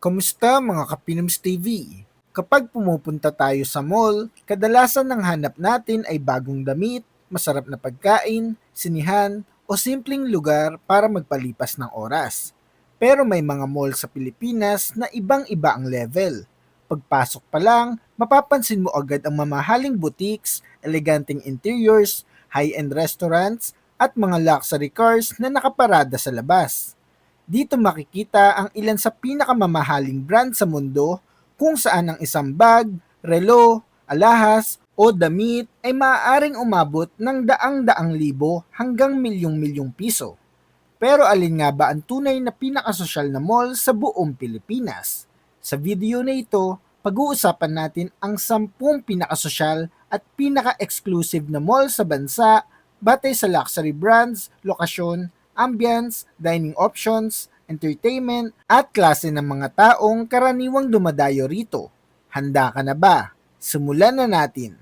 Kamusta mga Kapinoms TV? Kapag pumupunta tayo sa mall, kadalasan ang hanap natin ay bagong damit, masarap na pagkain, sinihan, o simpleng lugar para magpalipas ng oras. Pero may mga mall sa Pilipinas na ibang-iba ang level. Pagpasok pa lang, mapapansin mo agad ang mamahaling boutiques, eleganteng interiors, high-end restaurants, at mga luxury cars na nakaparada sa labas. Dito makikita ang ilan sa pinakamamahaling brand sa mundo kung saan ang isang bag, relo, alahas o damit ay maaaring umabot ng daang-daang libo hanggang milyong-milyong piso. Pero alin nga ba ang tunay na pinakasosyal na mall sa buong Pilipinas? Sa video na ito, pag-uusapan natin ang 10 pinakasosyal at pinaka-exclusive na mall sa bansa batay sa luxury brands, lokasyon, ambience, dining options, entertainment, at klase ng mga taong karaniwang dumadayo rito. Handa ka na ba? Simulan na natin.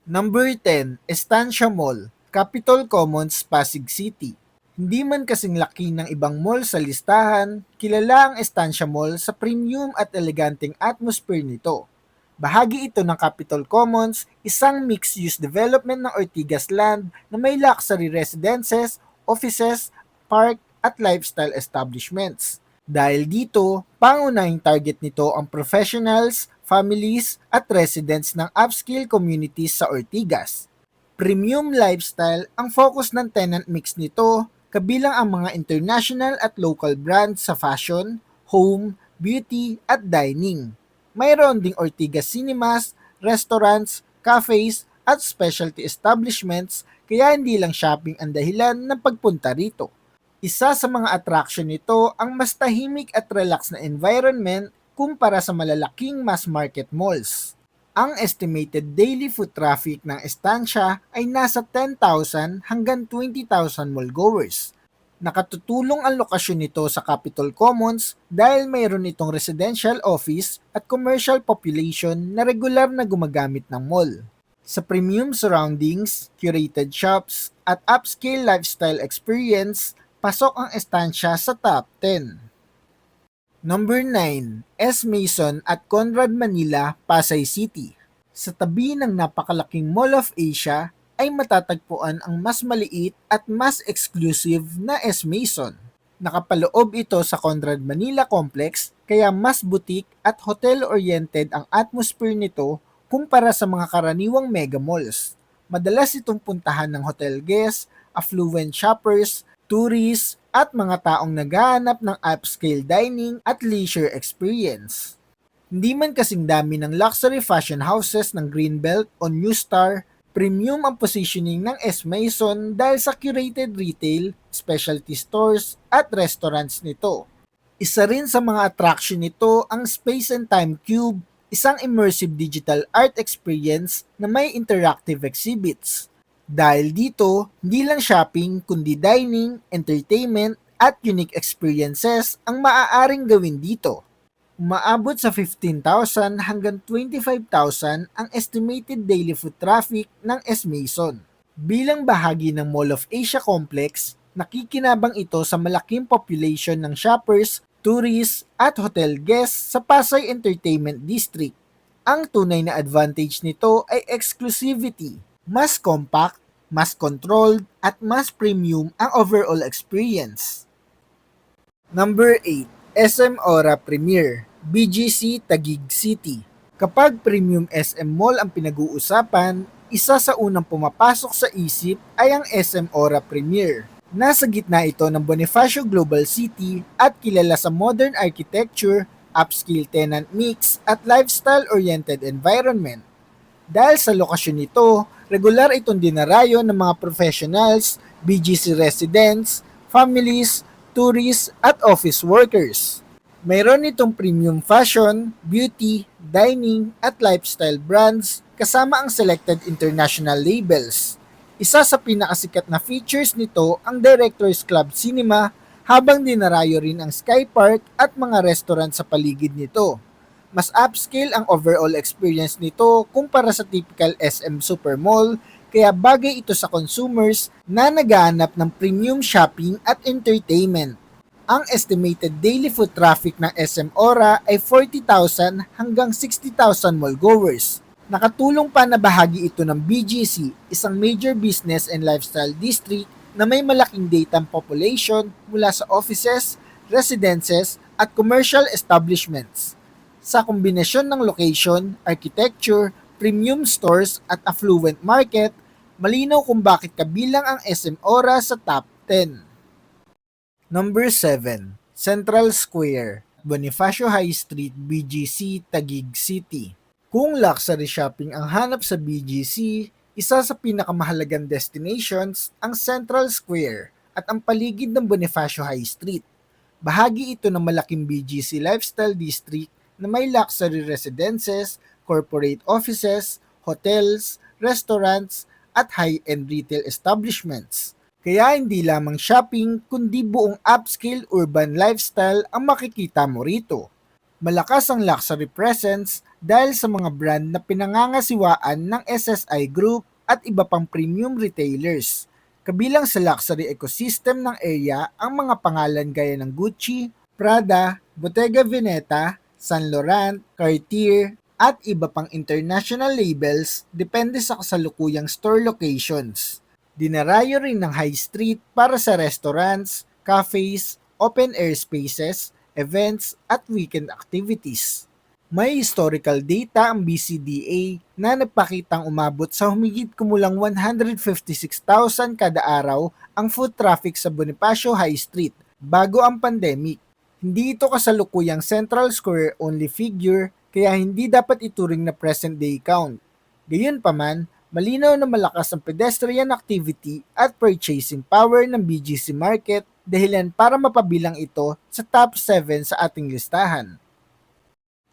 Number 10, Estancia Mall, Capitol Commons, Pasig City. Hindi man kasing laki ng ibang mall sa listahan, kilala ang Estancia Mall sa premium at eleganteng atmosphere nito. Bahagi ito ng Capitol Commons, isang mixed-use development ng Ortigas Land na may luxury residences, offices, park at lifestyle establishments. Dahil dito, pangunahing target nito ang professionals, families at residents ng upscale communities sa Ortigas. Premium lifestyle ang focus ng tenant mix nito, kabilang ang mga international at local brands sa fashion, home, beauty at dining. Mayroon ding Ortigas Cinemas, restaurants, cafes at specialty establishments, kaya hindi lang shopping ang dahilan ng pagpunta rito. Isa sa mga attraction nito ang mas tahimik at relax na environment kumpara sa malalaking mass market malls. Ang estimated daily foot traffic ng Estancia ay nasa 10,000 hanggang 20,000 mallgoers. Nakatutulong ang lokasyon nito sa Capitol Commons dahil mayroon itong residential office at commercial population na regular na gumagamit ng mall. Sa premium surroundings, curated shops, at upscale lifestyle experience, pasok ang Estancia sa top 10. Number 9, S. Maison at Conrad Manila, Pasay City. Sa tabi ng napakalaking Mall of Asia ay matatagpuan ang mas maliit at mas exclusive na S. Maison. Nakapaloob ito sa Conrad Manila Complex kaya mas boutique at hotel-oriented ang atmosphere nito kumpara sa mga karaniwang mega malls. Madalas itong puntahan ng hotel guests, affluent shoppers, tourists, at mga taong naghahanap ng upscale dining at leisure experience. Hindi man kasing dami ng luxury fashion houses ng Greenbelt o New Star, premium ang positioning ng S. Maison dahil sa curated retail, specialty stores, at restaurants nito. Isa rin sa mga attraction nito ang Space and Time Cube, isang immersive digital art experience na may interactive exhibits. Dahil dito, hindi lang shopping kundi dining, entertainment, at unique experiences ang maaaring gawin dito. Umaabot sa 15,000 hanggang 25,000 ang estimated daily foot traffic ng S. Maison. Bilang bahagi ng Mall of Asia Complex, nakikinabang ito sa malaking population ng shoppers, tourists, at hotel guests sa Pasay Entertainment District. Ang tunay na advantage nito ay exclusivity. Mas compact, mas controlled, at mas premium ang overall experience. Number 8, SM Aura Premier, BGC Taguig City. Kapag premium SM Mall ang pinag-uusapan, isa sa unang pumapasok sa isip ay ang SM Aura Premier. Nasa gitna ito ng Bonifacio Global City at kilala sa modern architecture, upscale tenant mix, at lifestyle-oriented environment. Dahil sa lokasyon nito, regular itong dinarayo ng mga professionals, BGC residents, families, tourists, at office workers. Mayroon itong premium fashion, beauty, dining, at lifestyle brands kasama ang selected international labels. Isa sa pinakasikat na features nito ang Directors Club Cinema habang dinarayo rin ang Sky Park at mga restaurant sa paligid nito. Mas upscale ang overall experience nito kumpara sa typical SM Supermall, kaya bagay ito sa consumers na naghahanap ng premium shopping at entertainment. Ang estimated daily foot traffic ng SM Ora ay 40,000 hanggang 60,000 mallgoers. Nakatulong pa na bahagi ito ng BGC, isang major business and lifestyle district na may malaking datang population mula sa offices, residences at commercial establishments. Sa kombinasyon ng location, architecture, premium stores at affluent market, malinaw kung bakit kabilang ang SM Ora sa top 10. Number 7. Central Square, Bonifacio High Street, BGC, Taguig City. Kung luxury shopping ang hanap sa BGC, isa sa pinakamahalagang destinations ang Central Square at ang paligid ng Bonifacio High Street. Bahagi ito ng malaking BGC lifestyle district na may luxury residences, corporate offices, hotels, restaurants, at high-end retail establishments. Kaya hindi lamang shopping kundi buong upscale urban lifestyle ang makikita mo rito. Malakas ang luxury presence dahil sa mga brand na pinangangasiwaan ng SSI Group at iba pang premium retailers. Kabilang sa luxury ecosystem ng area ang mga pangalan gaya ng Gucci, Prada, Bottega Veneta, Saint Laurent, Cartier, at iba pang international labels depende sa kasalukuyang store locations. Dinarayo rin ng high street para sa restaurants, cafes, open-air spaces, events, at weekend activities. May historical data ang BCDA na nagpakitang umabot sa humigit kumulang 156,000 kada araw ang foot traffic sa Bonifacio High Street bago ang pandemic. Hindi ito kasalukuyang Central Square only figure kaya hindi dapat ituring na present day count. Gayunpaman, malinaw na malakas ang pedestrian activity at purchasing power ng BGC market dahilan para mapabilang ito sa top 7 sa ating listahan.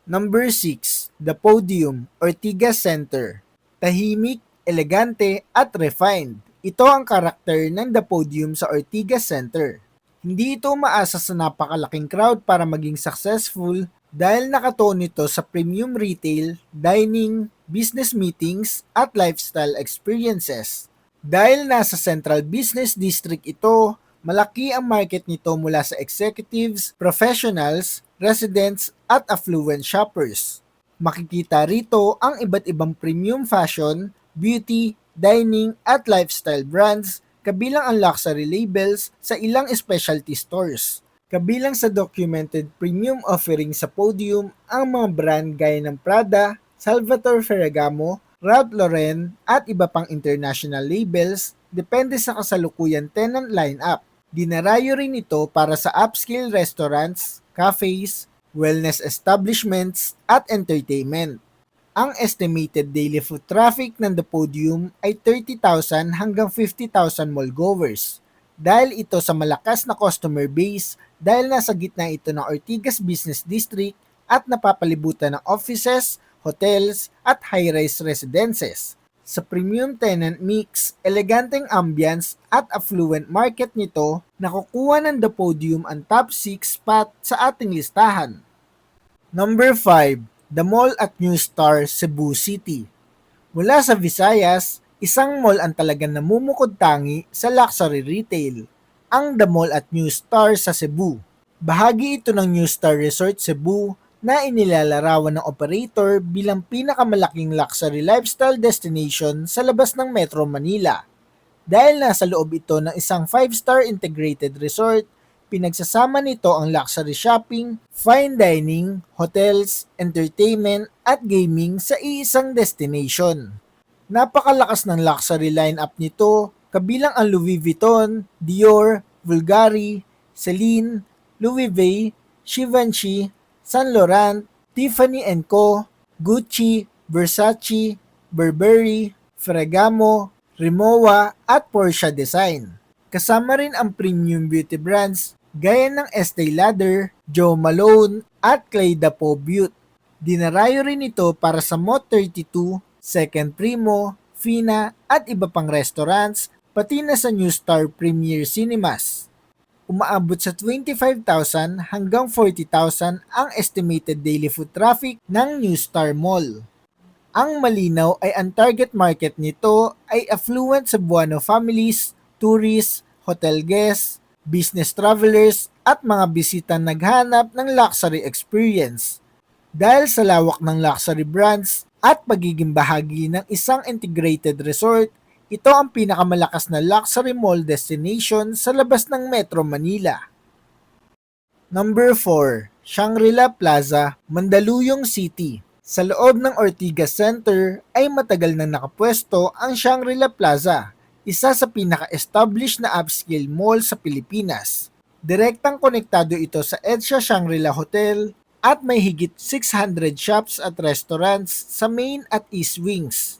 Number 6. The Podium, Ortigas Center. Tahimik, elegante at refined. Ito ang karakter ng The Podium sa Ortigas Center. Hindi ito umaasa sa napakalaking crowd para maging successful dahil nakatuon ito sa premium retail, dining, business meetings at lifestyle experiences. Dahil nasa Central Business District ito, malaki ang market nito mula sa executives, professionals, residents at affluent shoppers. Makikita rito ang iba't ibang premium fashion, beauty, dining at lifestyle brands kabilang ang luxury labels sa ilang specialty stores. Kabilang sa documented premium offering sa Podium ang mga brand gaya ng Prada, Salvatore Ferragamo, Ralph Lauren at iba pang international labels depende sa kasalukuyan tenant lineup. Dinarayo rin ito para sa upscale restaurants, cafes, wellness establishments at entertainment. Ang estimated daily foot traffic ng The Podium ay 30,000 hanggang 50,000 mallgoers. Dahil ito sa malakas na customer base dahil nasa gitna ito ng Ortigas Business District at napapalibutan ng offices, hotels at high-rise residences. Sa premium tenant mix, eleganteng ambience at affluent market nito, nakukuha ng The Podium ang top 6 spot sa ating listahan. Number 5. The Mall at New Star, Cebu City. Mula sa Visayas, isang mall ang talagang namumukod-tangi sa luxury retail, ang The Mall at New Star sa Cebu. Bahagi ito ng New Star Resort Cebu na inilalarawan ng operator bilang pinakamalaking luxury lifestyle destination sa labas ng Metro Manila. Dahil nasa loob ito ng isang 5-star integrated resort, pinagsasama nito ang luxury shopping, fine dining, hotels, entertainment at gaming sa iisang destination. Napakalakas ng luxury lineup nito, kabilang ang Louis Vuitton, Dior, Bulgari, Celine, Louis V, Givenchy, Saint Laurent, Tiffany & Co., Gucci, Versace, Burberry, Ferragamo, Rimowa at Porsche Design. Kasama rin ang premium beauty brands gaya ng Estee Lauder, Jo Malone at Clé de Peau Beauty. Dinarayo rin ito para sa Mott 32, Second Primo, Fina at iba pang restaurants, pati na sa New Star Premier Cinemas. Umaabot sa 25,000 hanggang 40,000 ang estimated daily foot traffic ng New Star Mall. Ang malinaw ay ang target market nito ay affluent Cebuano families, tourists, hotel guests, business travelers at mga bisita naghanap ng luxury experience. Dahil sa lawak ng luxury brands at pagiging bahagi ng isang integrated resort, ito ang pinakamalakas na luxury mall destination sa labas ng Metro Manila. Number 4, Shangri-La Plaza, Mandaluyong City. Sa loob ng Ortigas Center ay matagal nang nakapwesto ang Shangri-La Plaza, isa sa pinaka-established na upscale mall sa Pilipinas. Direktang konektado ito sa EDSA Shangri-La Hotel at may higit 600 shops at restaurants sa main at east wings.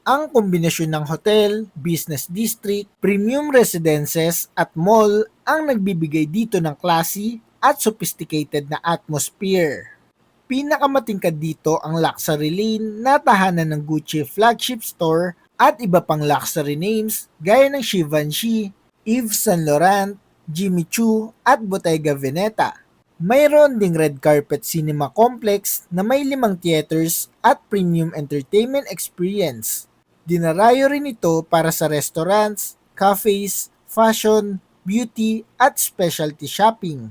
Ang kombinasyon ng hotel, business district, premium residences at mall ang nagbibigay dito ng classy at sophisticated na atmosphere. Pinakamatingkad dito ang luxury lane na tahanan ng Gucci flagship store at iba pang luxury names gaya ng Givenchy, Yves Saint Laurent, Jimmy Choo at Bottega Veneta. Mayroon ding red carpet cinema complex na may 5 theaters at premium entertainment experience. Dinarayo rin ito para sa restaurants, cafes, fashion, beauty at specialty shopping.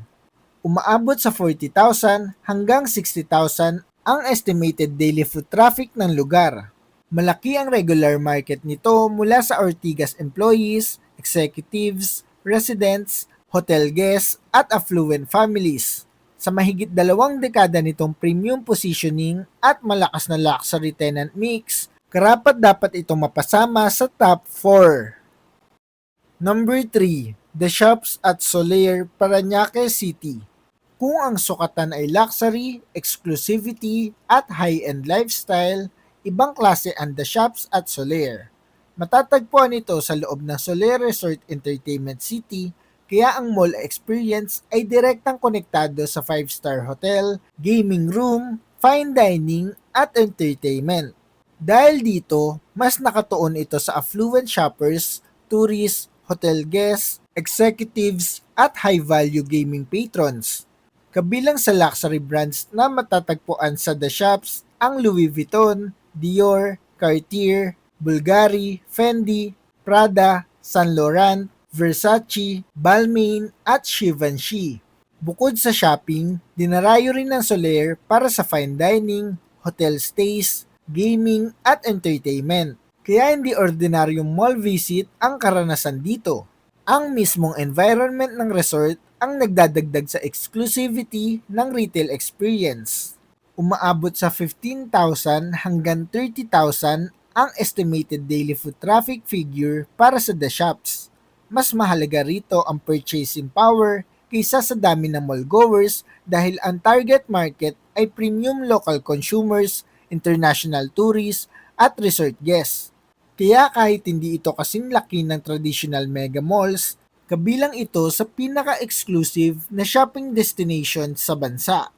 Umaabot sa 40,000 hanggang 60,000 ang estimated daily foot traffic ng lugar. Malaki ang regular market nito mula sa Ortigas employees, executives, residents, hotel guests at affluent families. Sa mahigit 2 dekada nitong premium positioning at malakas na luxury tenant mix, karapat dapat itong mapasama sa top 4. Number 3, The Shops at Solaire, Parañaque City. Kung ang sukatan ay luxury, exclusivity, at high-end lifestyle, ibang klase ang The Shops at Solaire. Matatagpuan ito sa loob ng Solaire Resort Entertainment City, kaya ang mall experience ay direktang konektado sa 5-star hotel, gaming room, fine dining, at entertainment. Dahil dito, mas nakatuon ito sa affluent shoppers, tourists, hotel guests, executives, at high-value gaming patrons. Kabilang sa luxury brands na matatagpuan sa The Shops ang Louis Vuitton, Dior, Cartier, Bulgari, Fendi, Prada, Saint Laurent, Versace, Balmain at Givenchy. Bukod sa shopping, dinarayo rin ng Solaire para sa fine dining, hotel stays, gaming at entertainment. Kaya hindi ordinaryong mall visit ang karanasan dito. Ang mismong environment ng resort ang nagdadagdag sa exclusivity ng retail experience. Umaabot sa 15,000 hanggang 30,000 ang estimated daily foot traffic figure para sa The Shops. Mas mahalaga rito ang purchasing power kaysa sa dami ng mallgoers dahil ang target market ay premium local consumers, international tourists, at resort guests. Kaya kahit hindi ito kasing laki ng traditional mega malls, kabilang ito sa pinaka-exclusive na shopping destination sa bansa.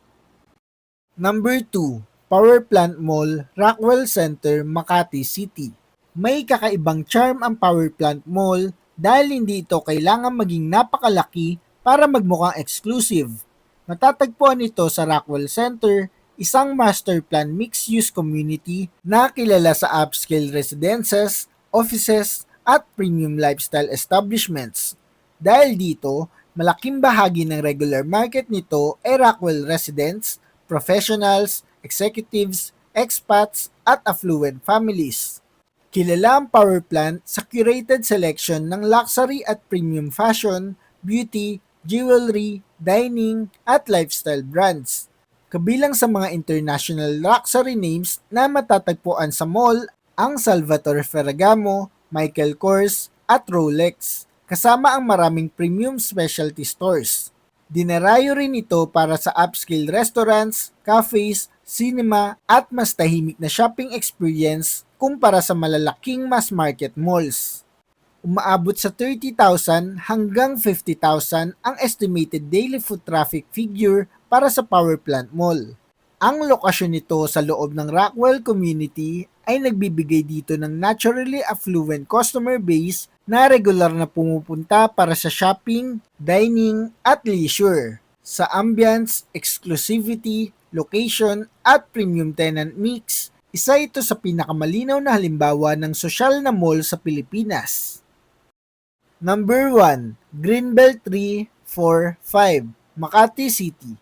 Number 2, Power Plant Mall, Rockwell Center, Makati City. May kakaibang charm ang Power Plant Mall dahil hindi ito kailangan maging napakalaki para magmukhang exclusive. Matatagpuan ito sa Rockwell Center, isang master plan mixed-use community na kilala sa upscale residences, offices, at premium lifestyle establishments. Dahil dito, malaking bahagi ng regular market nito ay Rockwell residents, professionals, executives, expats, at affluent families. Kilala ang power plant sa curated selection ng luxury at premium fashion, beauty, jewelry, dining, at lifestyle brands. Kabilang sa mga international luxury names na matatagpuan sa mall ang Salvatore Ferragamo, Michael Kors, at Rolex, kasama ang maraming premium specialty stores. Dinarayo rin ito para sa upscale restaurants, cafes, cinema, at mas tahimik na shopping experience kumpara sa malalaking mass market malls. Umaabot sa 30,000 hanggang 50,000 ang estimated daily foot traffic figure para sa power plant mall. Ang lokasyon nito sa loob ng Rockwell community ay nagbibigay dito ng naturally affluent customer base na regular na pumupunta para sa shopping, dining, at leisure. Sa ambience, exclusivity, location, at premium tenant mix, isa ito sa pinakamalinaw na halimbawa ng sosyal na mall sa Pilipinas. Number 1, Greenbelt 3, 4, 5, Makati City.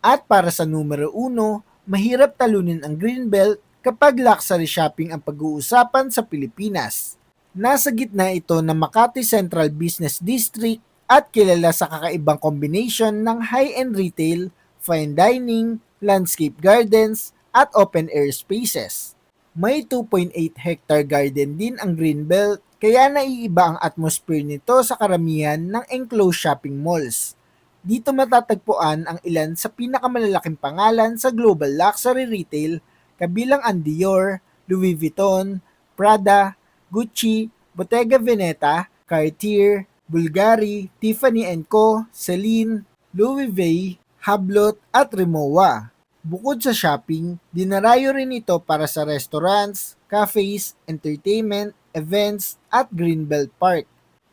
At para sa numero 1, mahirap talunin ang Greenbelt kapag luxury shopping ang pag-uusapan sa Pilipinas. Nasa gitna ito ng Makati Central Business District at kilala sa kakaibang combination ng high-end retail, fine dining, landscape gardens, at open-air spaces. May 2.8 hectare garden din ang Greenbelt, kaya naiiba ang atmosphere nito sa karamihan ng enclosed shopping malls. Dito matatagpuan ang ilan sa pinakamalalaking pangalan sa global luxury retail kabilang ang Dior, Louis Vuitton, Prada, Gucci, Bottega Veneta, Cartier, Bulgari, Tiffany & Co., Celine, Louis V, Hublot at Rimowa. Bukod sa shopping, dinarayo rin ito para sa restaurants, cafes, entertainment, events at Greenbelt Park.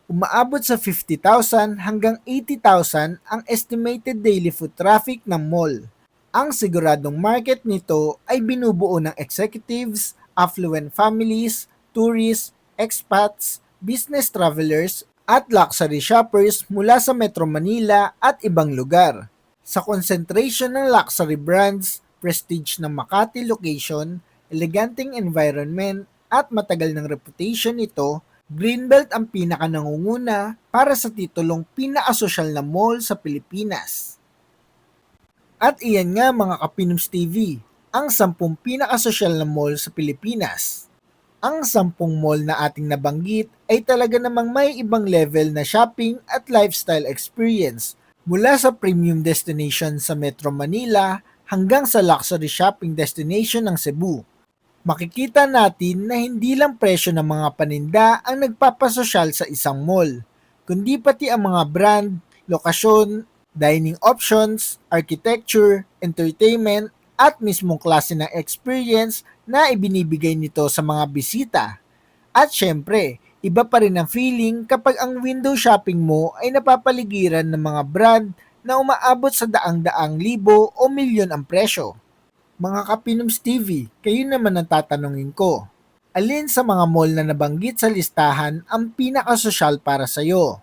Umaabot sa 50,000 hanggang 80,000 ang estimated daily foot traffic ng mall. Ang siguradong market nito ay binubuo ng executives, affluent families, tourists, expats, business travelers at luxury shoppers mula sa Metro Manila at ibang lugar. Sa concentration ng luxury brands, prestige ng Makati location, eleganteng environment at matagal ng reputation nito, Greenbelt ang pinaka-nangunguna para sa titulong pinaka-sosyal na mall sa Pilipinas. At iyan nga mga Kapinoms TV, ang 10 pinaka-sosyal na mall sa Pilipinas. Ang 10 mall na ating nabanggit ay talaga namang may ibang level na shopping at lifestyle experience mula sa premium destination sa Metro Manila hanggang sa luxury shopping destination ng Cebu. Makikita natin na hindi lang presyo ng mga paninda ang nagpapasosyal sa isang mall, kundi pati ang mga brand, lokasyon, dining options, architecture, entertainment, at mismong klase ng experience na ibinibigay nito sa mga bisita. At syempre, iba pa rin ang feeling kapag ang window shopping mo ay napapaligiran ng mga brand na umaabot sa daang-daang libo o milyon ang presyo. Mga Kapinoms TV, kayo naman ang tatanungin ko. Alin sa mga mall na nabanggit sa listahan ang pinakasosyal para sa'yo?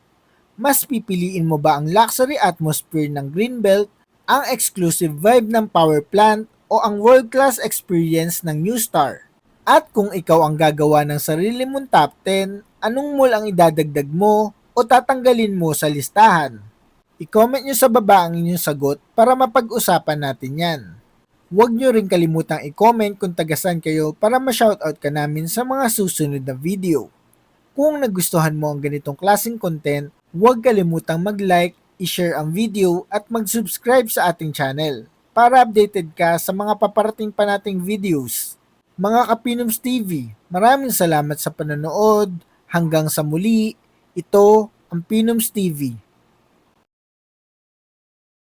Mas pipiliin mo ba ang luxury atmosphere ng Greenbelt, ang exclusive vibe ng power plant, o ang world-class experience ng New Star? At kung ikaw ang gagawa ng sarili mong top 10, anong mall ang idadagdag mo o tatanggalin mo sa listahan? I-comment nyo sa baba ang inyong sagot para mapag-usapan natin yan. Huwag nyo rin kalimutang i-comment kung tagasan kayo para ma-shoutout ka namin sa mga susunod na video. Kung nagustuhan mo ang ganitong klaseng content, huwag kalimutang mag-like, i-share ang video at mag-subscribe sa ating channel para updated ka sa mga paparating pa nating videos. Mga Kapinoms TV, maraming salamat sa panonood. Hanggang sa muli, ito ang Pinoms TV.